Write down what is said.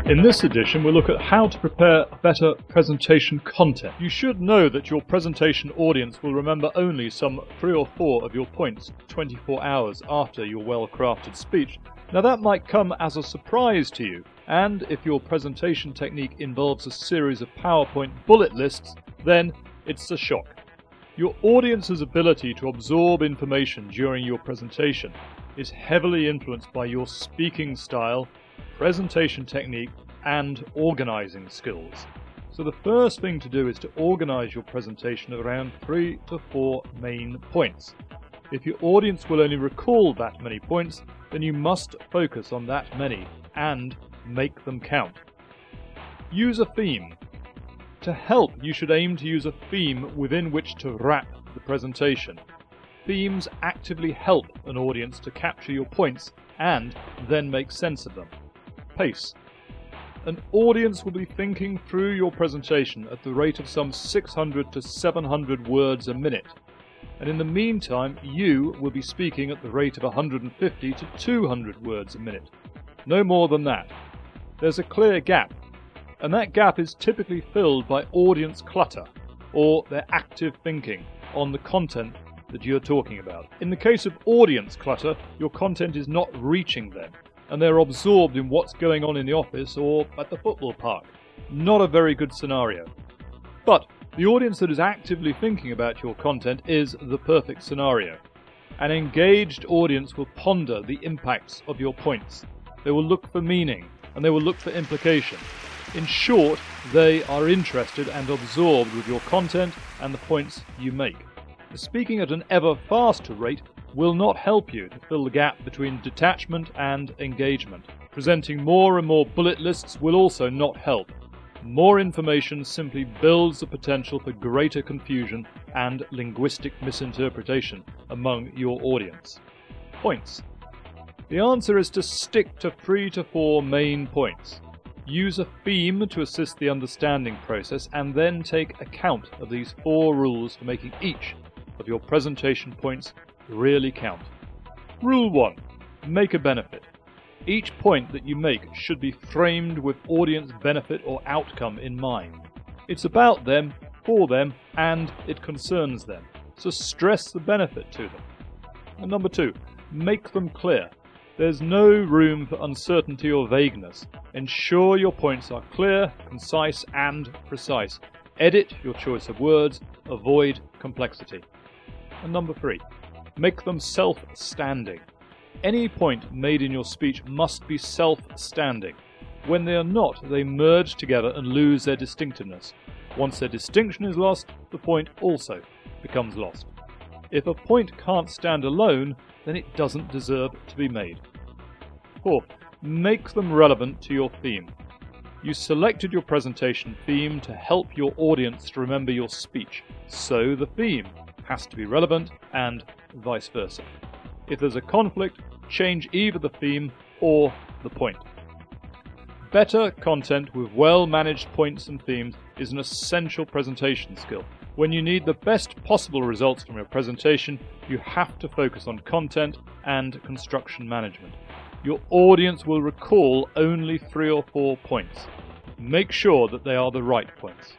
In this edition, we'll look at how to prepare better presentation content. You should know that your presentation audience will remember only some 3 or 4 of your points 24 hours after your well-crafted speech. Now that might come as a surprise to you, and if your presentation technique involves a series of PowerPoint bullet lists, then it's a shock. Your audience's ability to absorb information during your presentation is heavily influenced by your speaking style, presentation technique, and organizing skills. So the first thing to do is to organize your presentation around 3 to 4 main points. If your audience will only recall that many points, then you must focus on that many and make them count. Use a theme. To help, you should aim to use a theme within which to wrap the presentation. Themes actively help an audience to capture your points and then make sense of them. Pace. An audience will be thinking through your presentation at the rate of some 600 to 700 words a minute. And in the meantime, you will be speaking at the rate of 150 to 200 words a minute. No more than that. There's a clear gap, and that gap is typically filled by audience clutter, or their active thinking on the content that you're talking about. In the case of audience clutter, your content is not reaching them, and they're absorbed in what's going on in the office or at the football park. Not a very good scenario. But the audience that is actively thinking about your content is the perfect scenario. An engaged audience will ponder the impacts of your points. They will look for meaning, and they will look for implication. In short, they are interested and absorbed with your content and the points you make. Speaking at an ever faster rate will not help you to fill the gap between detachment and engagement. Presenting more and more bullet lists will also not help. More information simply builds the potential for greater confusion and linguistic misinterpretation among your audience. Points. The answer is to stick to 3 to 4 main points. Use a theme to assist the understanding process and then take account of these 4 rules for making each of your presentation points really count. Rule 1. Make a benefit. Each point that you make should be framed with audience benefit or outcome in mind. It's about them, for them, and it concerns them. So stress the benefit to them. And number 2. Make them clear. There's no room for uncertainty or vagueness. Ensure your points are clear, concise, and precise. Edit your choice of words. Avoid complexity. And number 3. Make them self-standing. Any point made in your speech must be self-standing. When they are not, they merge together and lose their distinctiveness. Once their distinction is lost, the point also becomes lost. If a point can't stand alone, then it doesn't deserve to be made. 4. Make them relevant to your theme. You selected your presentation theme to help your audience to remember your speech, so the theme has to be relevant and vice versa. If there's a conflict, change either the theme or the point. Better content with well-managed points and themes is an essential presentation skill. When you need the best possible results from your presentation, you have to focus on content and construction management. Your audience will recall only 3 or 4 points. Make sure that they are the right points.